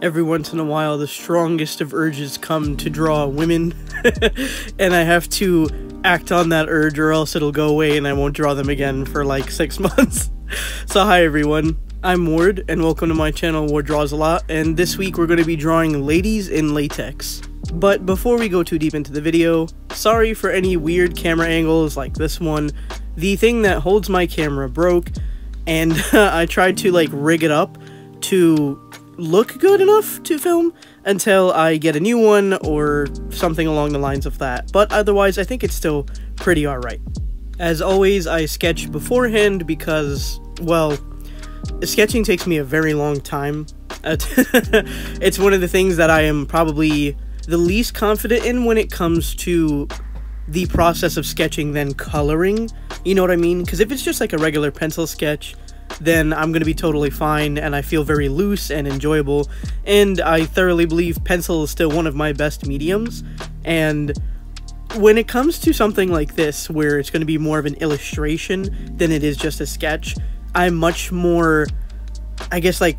Every once in a while, the strongest of urges come to draw women, and I have to act on that urge or else it'll go away and I won't draw them again for like 6 months. So hi everyone, I'm Ward, and welcome to my channel, Wardrawsalot, and this week we're going to be drawing ladies in latex. But before we go too deep into the video, sorry for any weird camera angles like this one. The thing that holds my camera broke, and I tried to like rig it up to look good enough to film until I get a new one or something along the lines of that, but otherwise I think it's still pretty alright. As always, I sketch beforehand because, well, sketching takes me a very long time. It's one of the things that I am probably the least confident in when it comes to the process of sketching than coloring, you know what I mean? Because if it's just like a regular pencil sketch, then I'm going to be totally fine, and I feel very loose and enjoyable, and I thoroughly believe pencil is still one of my best mediums. And when it comes to something like this, where it's going to be more of an illustration than it is just a sketch, I'm much more, I guess, like,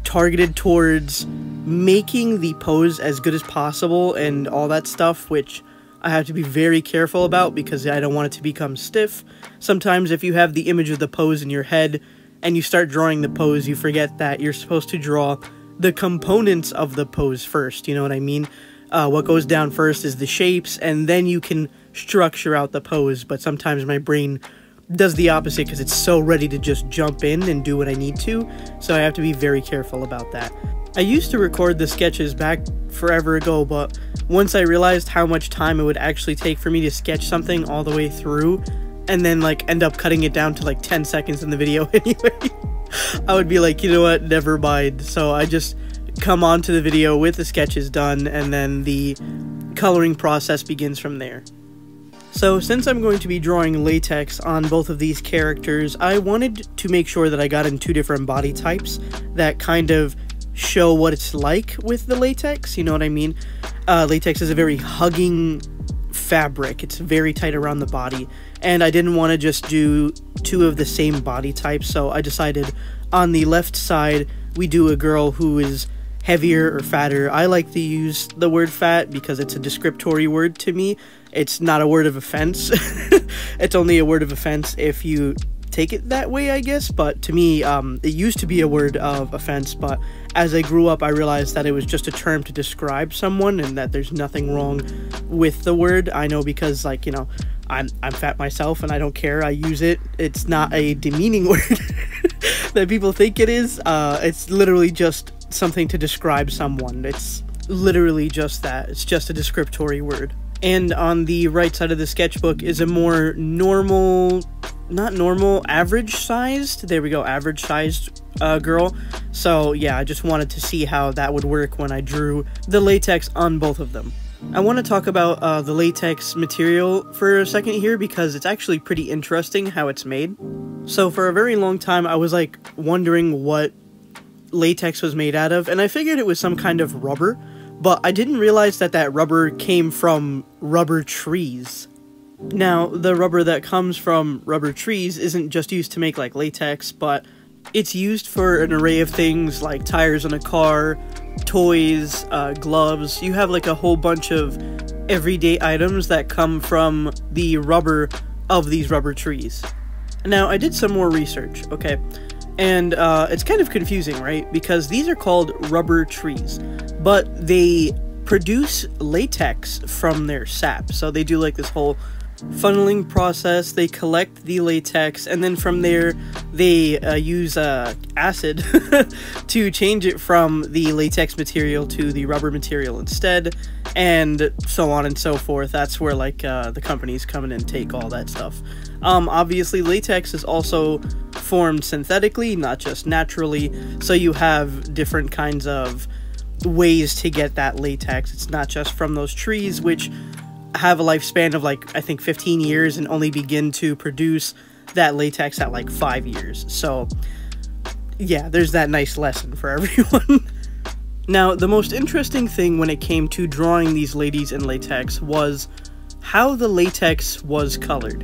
targeted towards making the pose as good as possible and all that stuff, which I have to be very careful about because I don't want it to become stiff. Sometimes if you have the image of the pose in your head, and you start drawing the pose, you forget that you're supposed to draw the components of the pose first, you know what I mean? What goes down first is the shapes, and then you can structure out the pose, but sometimes my brain does the opposite because it's so ready to just jump in and do what I need to, so I have to be very careful about that. I used to record the sketches back forever ago, but once I realized how much time it would actually take for me to sketch something all the way through, and then like end up cutting it down to like 10 seconds in the video anyway, I would be like, you know what, never mind. So I just come on to the video with the sketches done, and then the coloring process begins from there. So since I'm going to be drawing latex on both of these characters, I wanted to make sure that I got in 2 different body types that kind of show what it's like with the latex, you know what I mean? Latex is a very hugging fabric, it's very tight around the body, and I didn't want to just do 2 of the same body types, so I decided on the left side we do a girl who is heavier or fatter. I like to use the word fat because it's a descriptory word to me. It's not a word of offense. It's only a word of offense if you take it that way, I guess, but to me, it used to be a word of offense, but as I grew up, I realized that it was just a term to describe someone, and that there's nothing wrong with the word. I know because, like, you know, I'm fat myself, and I don't care, I use it. It's not a demeaning word that people think it is. It's literally just something to describe someone. It's literally just that. It's just a descriptory word. And on the right side of the sketchbook is a more normal, not normal, average sized, there we go, average sized girl. So yeah, I just wanted to see how that would work when I drew the latex on both of them. I want to talk about the latex material for a second here because it's actually pretty interesting how it's made. So for a very long time I was like wondering what latex was made out of, and I figured it was some kind of rubber, but I didn't realize that that rubber came from rubber trees. Now, the rubber that comes from rubber trees isn't just used to make like latex, but it's used for an array of things like tires on a car, toys, gloves. You have like a whole bunch of everyday items that come from the rubber of these rubber trees. Now, I did some more research, okay? And it's kind of confusing, right? Because these are called rubber trees, but they produce latex from their sap. So they do like this whole funneling process, they collect the latex, and then from there they use acid to change it from the latex material to the rubber material instead, and so on and so forth. That's where like the companies come in and take all that stuff. Obviously latex is also formed synthetically, not just naturally, so you have different kinds of ways to get that latex. It's not just from those trees, which have a lifespan of like, I think 15 years and only begin to produce that latex at like 5 years. So yeah, there's that nice lesson for everyone. Now, the most interesting thing when it came to drawing these ladies in latex was how the latex was colored.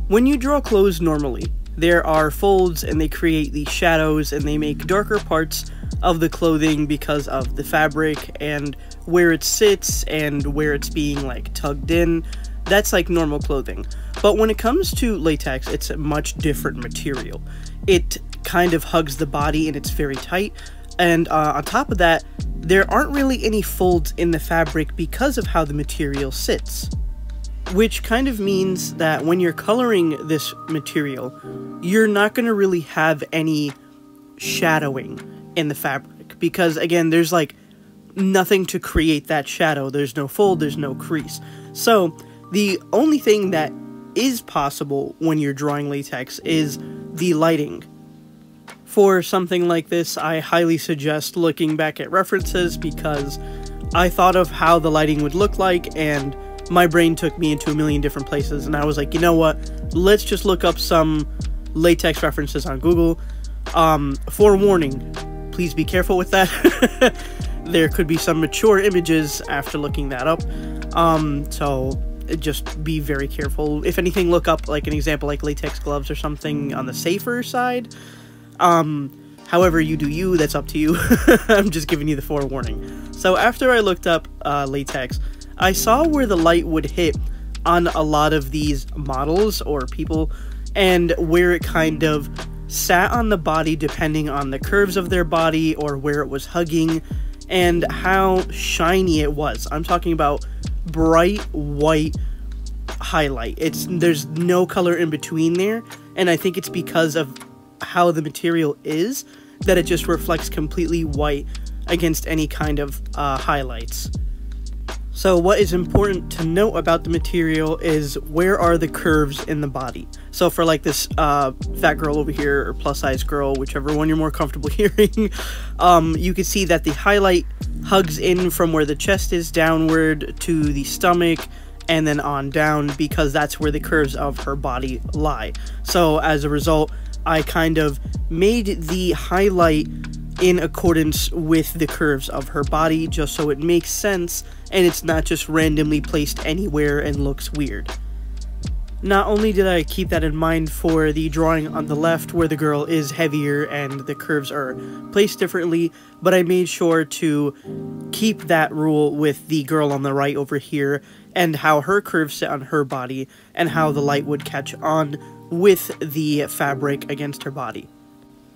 When you draw clothes normally, there are folds and they create these shadows and they make darker parts of the clothing because of the fabric and where it sits and where it's being like tugged in. That's like normal clothing. But when it comes to latex, it's a much different material. It kind of hugs the body and it's very tight. And on top of that, there aren't really any folds in the fabric because of how the material sits. Which kind of means that when you're coloring this material, you're not going to really have any shadowing in the fabric. Because again, there's like nothing to create that shadow. There's no fold, there's no crease. So the only thing that is possible when you're drawing latex is the lighting. For something like this, I highly suggest looking back at references because I thought of how the lighting would look like and my brain took me into a million different places, and I was like, you know what, let's just look up some latex references on Google. Forewarning, please be careful with that. There could be some mature images after looking that up, so just be very careful. If anything, look up like an example like latex gloves or something on the safer side. However you do you, that's up to you. I'm just giving you the forewarning. So after I looked up latex, I saw where the light would hit on a lot of these models or people, and where it kind of sat on the body depending on the curves of their body or where it was hugging, and how shiny it was. I'm talking about bright white highlight. There's no color in between there, and I think it's because of how the material is that it just reflects completely white against any kind of highlights. So what is important to note about the material is where are the curves in the body. So for like this fat girl over here, or plus size girl, whichever one you're more comfortable hearing, you can see that the highlight hugs in from where the chest is downward to the stomach and then on down, because that's where the curves of her body lie. So as a result, I kind of made the highlight in accordance with the curves of her body, just so it makes sense and it's not just randomly placed anywhere and looks weird. Not only did I keep that in mind for the drawing on the left where the girl is heavier and the curves are placed differently, but I made sure to keep that rule with the girl on the right over here and how her curves sit on her body and how the light would catch on with the fabric against her body.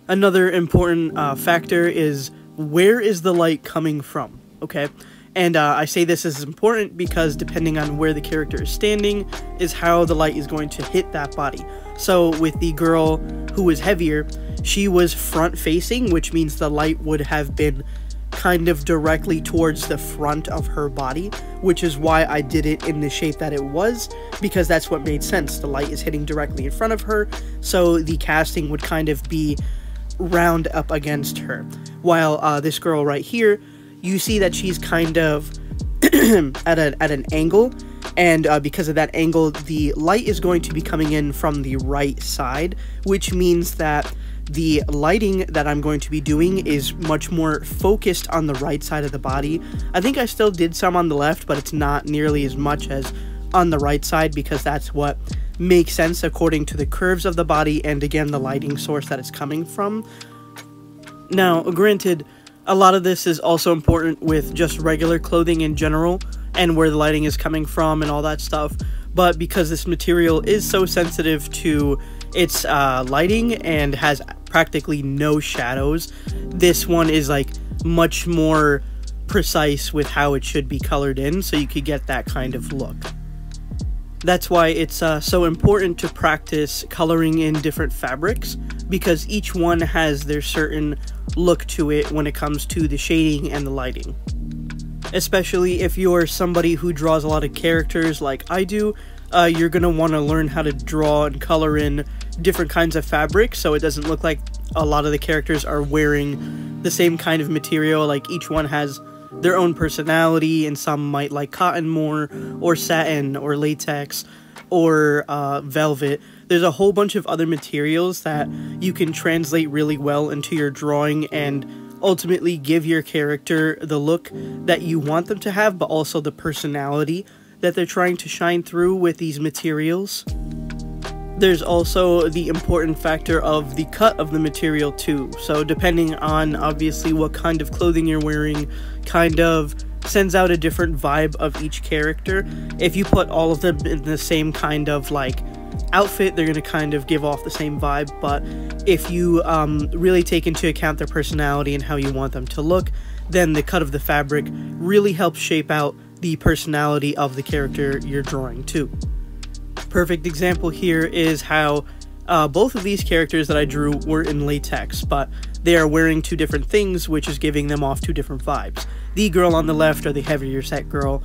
Another important factor is where is the light coming from, okay? And I say this is important because depending on where the character is standing is how the light is going to hit that body. So with the girl who was heavier, she was front facing, which means the light would have been kind of directly towards the front of her body, which is why I did it in the shape that it was, because that's what made sense. The light is hitting directly in front of her, so the casting would kind of be round up against her. While this girl right here, you see that she's kind of at an angle, and because of that angle, the light is going to be coming in from the right side, which means that the lighting that I'm going to be doing is much more focused on the right side of the body. I think I still did some on the left, but it's not nearly as much as on the right side because that's what makes sense according to the curves of the body and again the lighting source that it's coming from. Now, granted, a lot of this is also important with just regular clothing in general and where the lighting is coming from and all that stuff, but because this material is so sensitive to its lighting and has practically no shadows, this one is like much more precise with how it should be colored in, so you could get that kind of look. That's why it's so important to practice coloring in different fabrics, because each one has their certain look to it when it comes to the shading and the lighting. Especially if you're somebody who draws a lot of characters like I do, you're going to want to learn how to draw and color in different kinds of fabrics so it doesn't look like a lot of the characters are wearing the same kind of material. Like each one has their own personality, and some might like cotton more, or satin, or latex, or velvet. There's a whole bunch of other materials that you can translate really well into your drawing and ultimately give your character the look that you want them to have, but also the personality that they're trying to shine through with these materials. There's also the important factor of the cut of the material too. So depending on obviously what kind of clothing you're wearing, kind of sends out a different vibe of each character. If you put all of them in the same kind of like outfit, they're going to kind of give off the same vibe. But if you really take into account their personality and how you want them to look, then the cut of the fabric really helps shape out the personality of the character you're drawing too. Perfect example here is how both of these characters that I drew were in latex, but they are wearing two different things, which is giving them off two different vibes. The girl on the left, or the heavier set girl,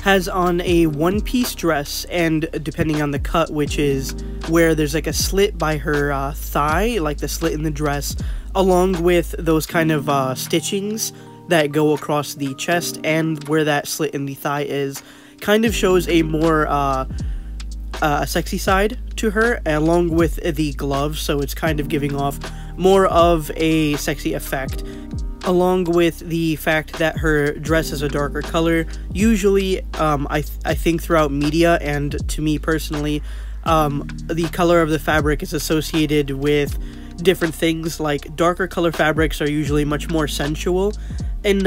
has on a one-piece dress, and depending on the cut, which is where there's like a slit by her thigh, like the slit in the dress, along with those kind of stitchings that go across the chest and where that slit in the thigh is, kind of shows a more a sexy side to her, along with the gloves, so it's kind of giving off more of a sexy effect, along with the fact that her dress is a darker color. Usually, I think throughout media, and to me personally, the color of the fabric is associated with different things. Like darker color fabrics are usually much more sensual in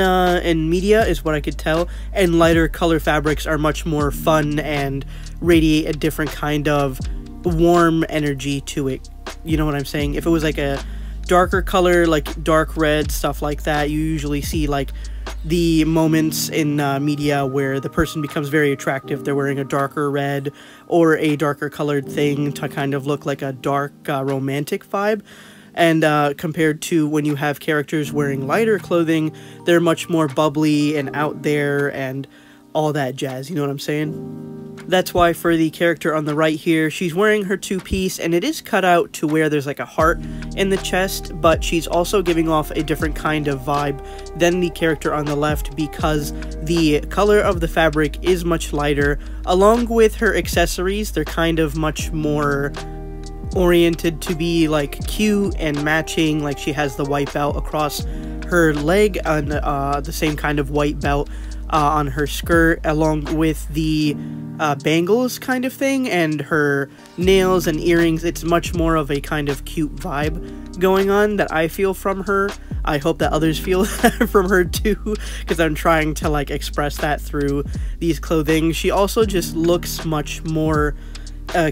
media, is what I could tell, and lighter color fabrics are much more fun and radiate a different kind of warm energy to it. You know what I'm saying? If it was like a darker color, like dark red, stuff like that, you usually see like the moments in media where the person becomes very attractive. They're wearing a darker red or a darker colored thing to kind of look like a dark romantic vibe. And compared to when you have characters wearing lighter clothing, they're much more bubbly and out there and all that jazz, you know what I'm saying? That's why for the character on the right here, she's wearing her two-piece, and it is cut out to where there's like a heart in the chest, but she's also giving off a different kind of vibe than the character on the left because the color of the fabric is much lighter. Along with her accessories, they're kind of much more oriented to be like cute and matching. Like she has the white belt across her leg and the same kind of white belt on her skirt, along with the bangles kind of thing, and her nails and earrings. It's much more of a kind of cute vibe going on that I feel from her. I hope that others feel that from her too, because I'm trying to like express that through these clothing. She also just looks much more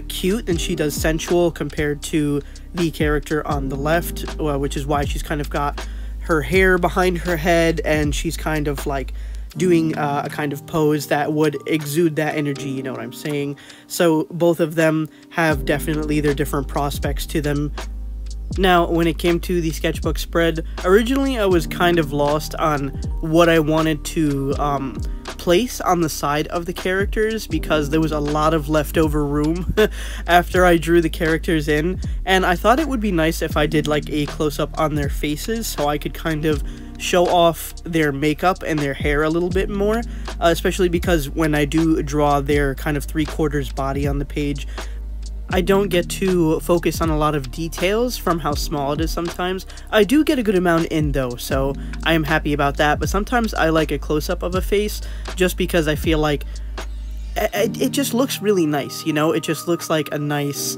cute than she does sensual compared to the character on the left, which is why she's kind of got her hair behind her head, and she's kind of like doing a kind of pose that would exude that energy, you know what I'm saying? So both of them have definitely their different prospects to them. Now, when it came to the sketchbook spread, originally I was kind of lost on what I wanted to place on the side of the characters, because there was a lot of leftover room after I drew the characters in, and I thought it would be nice if I did like a close-up on their faces so I could kind of show off their makeup and their hair a little bit more, especially because when I do draw their kind of three-quarters body on the page, I don't get to focus on a lot of details from how small it is sometimes. I do get a good amount in though, so I am happy about that, but sometimes I like a close-up of a face just because I feel like it just looks really nice, you know? It just looks like a nice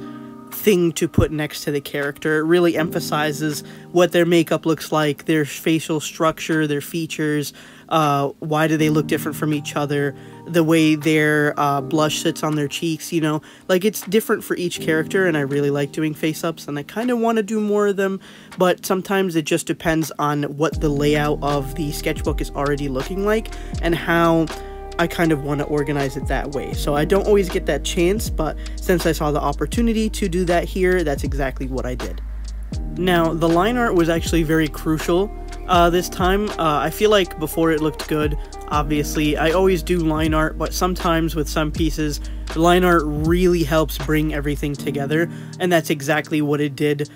thing to put next to the character. It really emphasizes what their makeup looks like, their facial structure, their features, why do they look different from each other, the way their blush sits on their cheeks, you know, like it's different for each character, and I really like doing face-ups, and I kind of want to do more of them, but sometimes it just depends on what the layout of the sketchbook is already looking like, and how I kind of want to organize it that way. So I don't always get that chance, but since I saw the opportunity to do that here, that's exactly what I did. Now, the line art was actually very crucial this time. I feel like before it looked good. Obviously, I always do line art, but sometimes with some pieces, the line art really helps bring everything together, and that's exactly what it did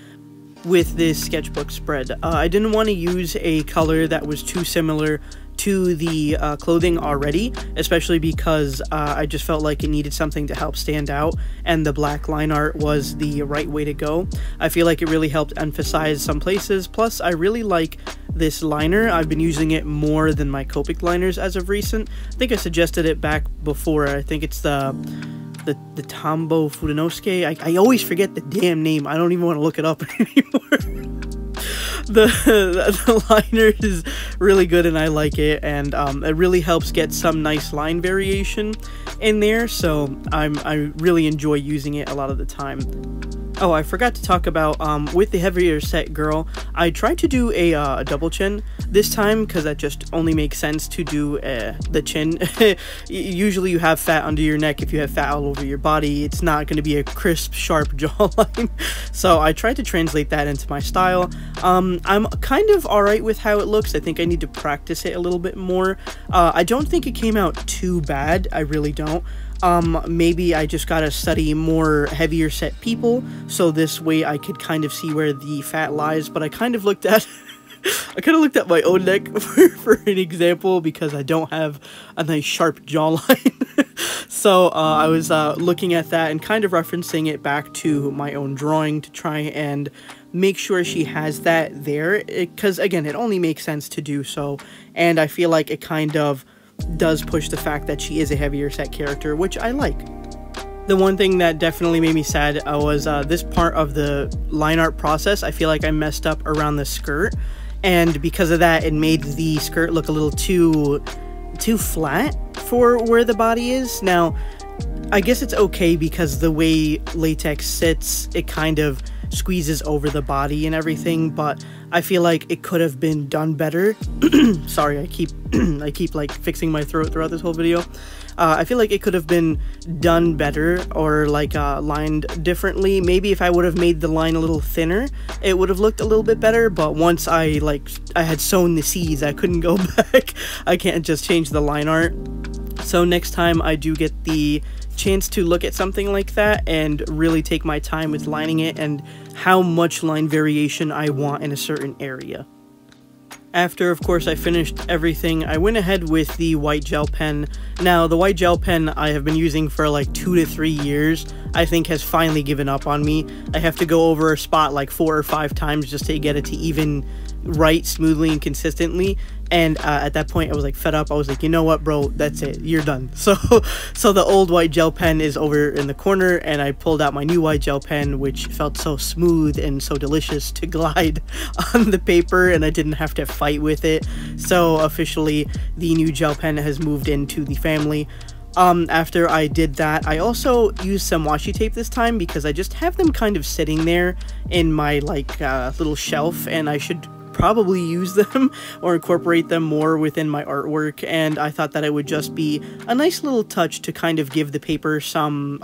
with this sketchbook spread. I didn't want to use a color that was too similar to the clothing already, especially because I just felt like it needed something to help stand out, and the black line art was the right way to go. I feel like it really helped emphasize some places, plus I really like this liner. I've been using it more than my Copic liners as of recent. I think I suggested it back before. I think it's the the Tombo Fudenosuke. I always forget the damn name. I don't even want to look it up anymore. The liner is really good and I like it, and it really helps get some nice line variation in there, so I really enjoy using it a lot of the time. Oh, I forgot to talk about, with the heavier set girl, I tried to do a double chin this time, because that just only makes sense to do the chin. Usually you have fat under your neck. If you have fat all over your body, it's not going to be a crisp, sharp jawline. So I tried to translate that into my style. I'm kind of alright with how it looks. I think I need to practice it a little bit more. I don't think it came out too bad. I really don't. Maybe I just gotta study more heavier set people, so this way I could kind of see where the fat lies, but I kind of looked at my own neck for an example, because I don't have a nice sharp jawline. So I was looking at that and kind of referencing it back to my own drawing to try and make sure she has that there, because again, it only makes sense to do so, and I feel like it kind of does push the fact that she is a heavier set character, which I like. The one thing that definitely made me sad was this part of the line art process. I feel like I messed up around the skirt, and because of that, it made the skirt look a little too flat for where the body is. Now, I guess it's okay because the way latex sits, it kind of squeezes over the body and everything, but I feel like it could have been done better. Sorry, I keep like fixing my throat throughout this whole video. I feel like it could have been done better, or like lined differently. Maybe if I would have made the line a little thinner, it would have looked a little bit better, but once I had sown the seeds, I couldn't go back. I can't just change the line art. So next time I do get the chance to look at something like that and really take my time with lining it and how much line variation I want in a certain area. After, of course, I finished everything, I went ahead with the white gel pen. Now, the white gel pen I have been using for like 2 to 3 years, I think has finally given up on me. I have to go over a spot like 4 or 5 times just to get it to even write smoothly and consistently, and at that point I was like fed up. I was like, you know what, bro, that's it, you're done. So the old white gel pen is over in the corner, and I pulled out my new white gel pen, which felt so smooth and so delicious to glide on the paper, and I didn't have to fight with it. So officially the new gel pen has moved into the family. After I did that, I also used some washi tape this time, because I just have them kind of sitting there in my like little shelf, and I should probably use them or incorporate them more within my artwork, and I thought that it would just be a nice little touch to kind of give the paper some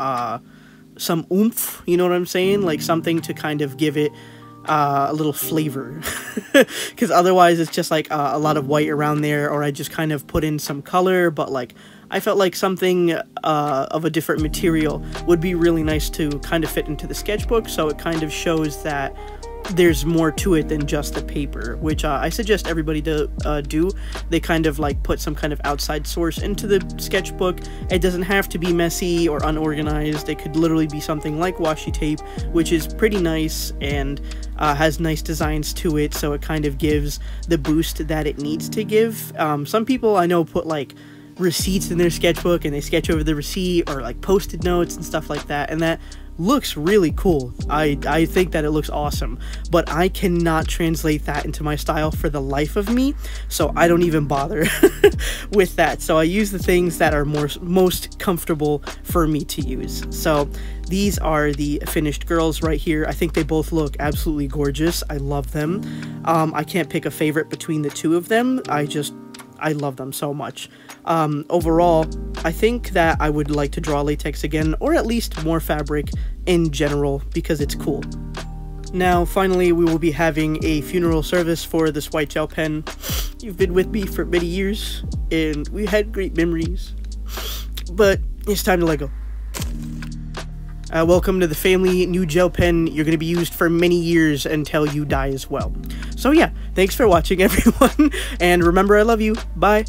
oomph, you know what I'm saying, like something to kind of give it a little flavor, because otherwise it's just like a lot of white around there, or I just kind of put in some color, but like I felt like something of a different material would be really nice to kind of fit into the sketchbook, so it kind of shows that there's more to it than just the paper, which I suggest everybody to do. They kind of like put some kind of outside source into the sketchbook. It doesn't have to be messy or unorganized. It could literally be something like washi tape, which is pretty nice and has nice designs to it, so it kind of gives the boost that it needs to give. Some people I know put like receipts in their sketchbook, and they sketch over the receipt, or like post-it notes and stuff like that, and that looks really cool. I think that it looks awesome, but I cannot translate that into my style for the life of me, so I don't even bother with that. So I use the things that are most comfortable for me to use. So these are the finished girls right here. I think they both look absolutely gorgeous. I love them. I can't pick a favorite between the two of them. I love them so much. Overall, I think that I would like to draw latex again, or at least more fabric in general, because it's cool. Now, finally, we will be having a funeral service for this white gel pen. You've been with me for many years, and we had great memories, but it's time to let go. Welcome to the family. New gel pen. You're going to be used for many years until you die as well. So yeah, thanks for watching, everyone, and remember, I love you. Bye.